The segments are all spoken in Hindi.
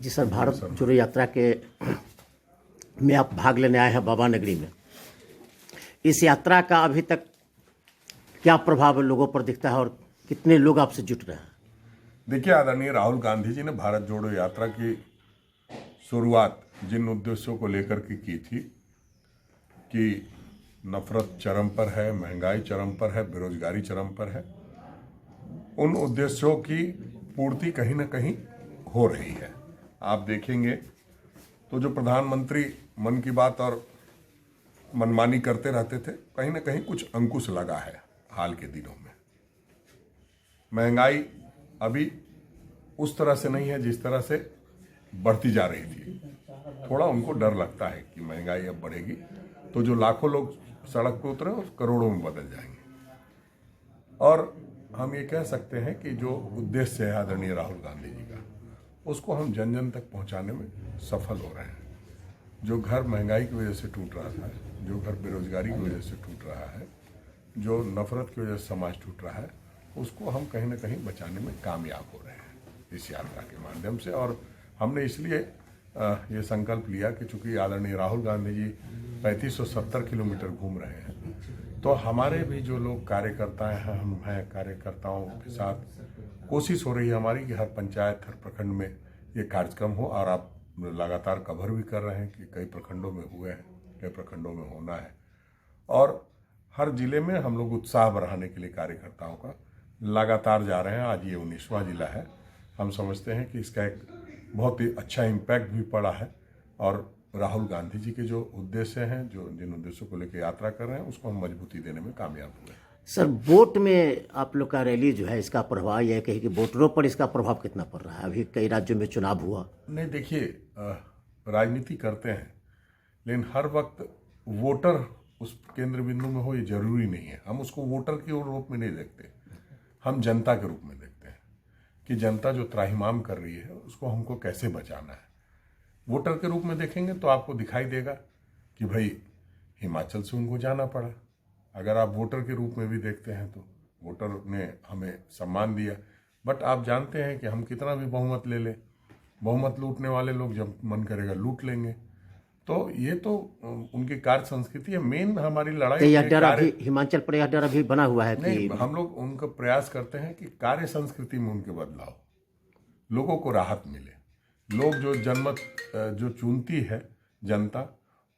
जी सर, भारत जोड़ो यात्रा के में आप भाग लेने आए हैं बाबा नगरी में। इस यात्रा का अभी तक क्या प्रभाव लोगों पर दिखता है और कितने लोग आपसे जुट रहे हैं? देखिए, आदरणीय राहुल गांधी जी ने भारत जोड़ो यात्रा की शुरुआत जिन उद्देश्यों को लेकर के की थी कि नफरत चरम पर है, महंगाई चरम पर है, बेरोजगारी चरम पर है, उन उद्देश्यों की पूर्ति कहीं ना कहीं हो रही है। आप देखेंगे तो जो प्रधानमंत्री मन की बात और मनमानी करते रहते थे, कहीं ना कहीं कुछ अंकुश लगा है हाल के दिनों में। महंगाई अभी उस तरह से नहीं है जिस तरह से बढ़ती जा रही थी। थोड़ा उनको डर लगता है कि महंगाई अब बढ़ेगी तो जो लाखों लोग सड़क पर उतरे वो करोड़ों में बदल जाएंगे। और हम ये कह सकते हैं कि जो उद्देश्य है आदरणीय राहुल गांधी जी का, उसको हम जन जन तक पहुंचाने में सफल हो रहे हैं। जो घर महंगाई की वजह से टूट रहा था, जो घर बेरोजगारी की वजह से टूट रहा है, जो नफरत की वजह से समाज टूट रहा है, उसको हम कहीं ना कहीं बचाने में कामयाब हो रहे हैं इस यात्रा के माध्यम से। और हमने इसलिए ये संकल्प लिया कि चूंकि आदरणीय राहुल गांधी जी 3570 किलोमीटर घूम रहे हैं, तो हमारे भी जो लोग कार्यकर्ता हैं, हम हैं, कार्यकर्ताओं के साथ कोशिश हो रही है हमारी कि हर पंचायत, हर प्रखंड में ये कार्यक्रम हो। और आप लगातार कवर भी कर रहे हैं कि कई प्रखंडों में हुए हैं, कई प्रखंडों में होना है। और हर जिले में हम लोग उत्साह बढ़ाने के लिए कार्यकर्ताओं का लगातार जा रहे हैं। आज ये 19वां जिला है। हम समझते हैं कि इसका एक बहुत ही अच्छा इम्पैक्ट भी पड़ा है और राहुल गांधी जी के जो उद्देश्य हैं, जो जिन उद्देश्यों को लेकर यात्रा कर रहे हैं, उसको हम मजबूती देने में कामयाब हुए। सर, वोट में आप लोग का रैली जो है, इसका प्रभाव यह कहे कि वोटरों पर इसका प्रभाव कितना पड़ रहा है? अभी कई राज्यों में चुनाव हुआ। नहीं, देखिए, राजनीति करते हैं लेकिन हर वक्त वोटर उस केंद्र बिंदु में हो ये जरूरी नहीं है। हम उसको वोटर के रूप में नहीं देखते, हम जनता के रूप में देखते हैं कि जनता जो त्राहिमाम कर रही है उसको हमको कैसे बचाना है। वोटर के रूप में देखेंगे तो आपको दिखाई देगा कि भाई हिमाचल से उनको जाना पड़ा। अगर आप वोटर के रूप में भी देखते हैं तो वोटर ने हमें सम्मान दिया। बट आप जानते हैं कि हम कितना भी बहुमत ले लें, बहुमत लूटने वाले लोग जब मन करेगा लूट लेंगे। तो ये तो उनकी कार्य संस्कृति है। मेन हमारी लड़ाई यह डर अभी हिमाचल पर यह डर अभी बना हुआ है नहीं, कि हम लोग उनका प्रयास करते हैं कि कार्य संस्कृति में उनके बदलाव, लोगों को राहत मिले। लोग जो जनमत जो चुनती है जनता,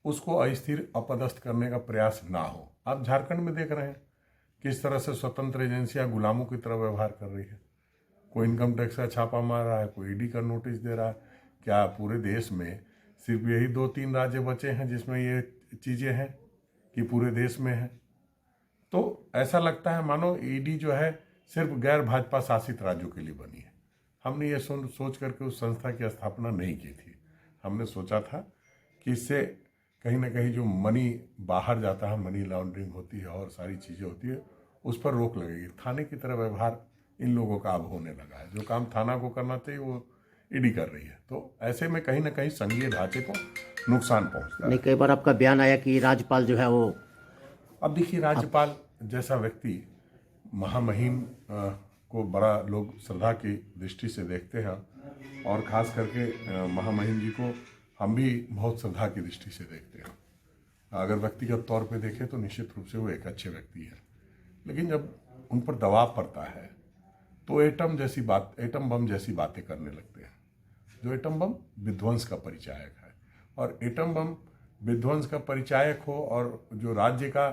उसको अस्थिर अपदस्थ करने का प्रयास ना हो। आप झारखंड में देख रहे हैं किस तरह से स्वतंत्र एजेंसियां गुलामों की तरह व्यवहार कर रही है। कोई इनकम टैक्स का छापा मार रहा है, कोई ईडी का नोटिस दे रहा है। क्या पूरे देश में सिर्फ यही 2-3 राज्य बचे हैं जिसमें ये चीज़ें हैं कि पूरे देश में है? तो ऐसा लगता है मानो ईडी जो है सिर्फ गैर भाजपा शासित राज्यों के लिए बनी है। हमने ये सोच करके उस संस्था की स्थापना नहीं की थी। हमने सोचा था कि इससे कहीं ना कहीं जो मनी बाहर जाता है, मनी लॉन्ड्रिंग होती है और सारी चीज़ें होती है, उस पर रोक लगेगी। थाने की तरह व्यवहार इन लोगों का अब होने लगा है। जो काम थाना को करना चाहिए वो ईडी कर रही है। तो ऐसे में कहीं ना कहीं संघीय ढांचे को नुकसान पहुंचता है। नहीं, कई बार आपका बयान आया कि राज्यपाल जो है वो, अब देखिए, राज्यपाल जैसा व्यक्ति महामहिम को बड़ा लोग श्रद्धा की दृष्टि से देखते हैं और ख़ास करके महामहिम जी को हम भी बहुत श्रद्धा की दृष्टि से देखते हैं। अगर व्यक्तिगत तौर पे देखें तो निश्चित रूप से वो एक अच्छे व्यक्ति हैं, लेकिन जब उन पर दबाव पड़ता है तो एटम बम जैसी बातें करने लगते हैं। जो एटम बम विध्वंस का परिचायक है, और एटम बम विध्वंस का परिचायक हो और जो राज्य का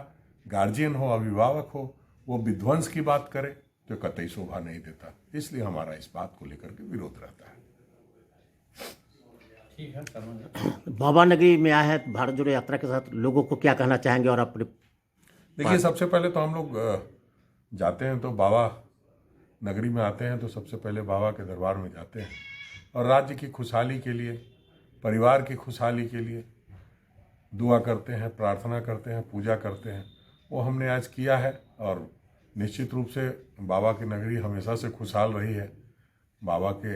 गार्जियन हो, अभिभावक हो, वो विध्वंस की बात करे तो कतई शोभा नहीं देता। इसलिए हमारा इस बात को लेकर के विरोध रहता है। ठीक है। बाबा नगरी में आए हैं भारत जोड़ो यात्रा के साथ, लोगों को क्या कहना चाहेंगे? और अपने देखिए, सबसे पहले तो हम लोग जाते हैं तो बाबा नगरी में आते हैं तो सबसे पहले बाबा के दरबार में जाते हैं और राज्य की खुशहाली के लिए, परिवार की खुशहाली के लिए दुआ करते हैं, प्रार्थना करते हैं, पूजा करते हैं। वो हमने आज किया है और निश्चित रूप से बाबा की नगरी हमेशा से खुशहाल रही है। बाबा के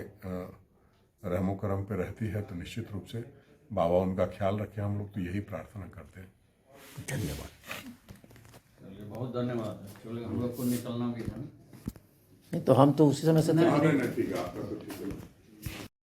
रहमो करम पे रहती है, तो निश्चित रूप से बाबा उनका ख्याल रखें। हम लोग तो यही प्रार्थना करते हैं। धन्यवाद। बहुत धन्यवाद। हम लोग को निकलना भी था। नहीं तो हम तो उसी समय से ठीक है, आपका तो ठीक है।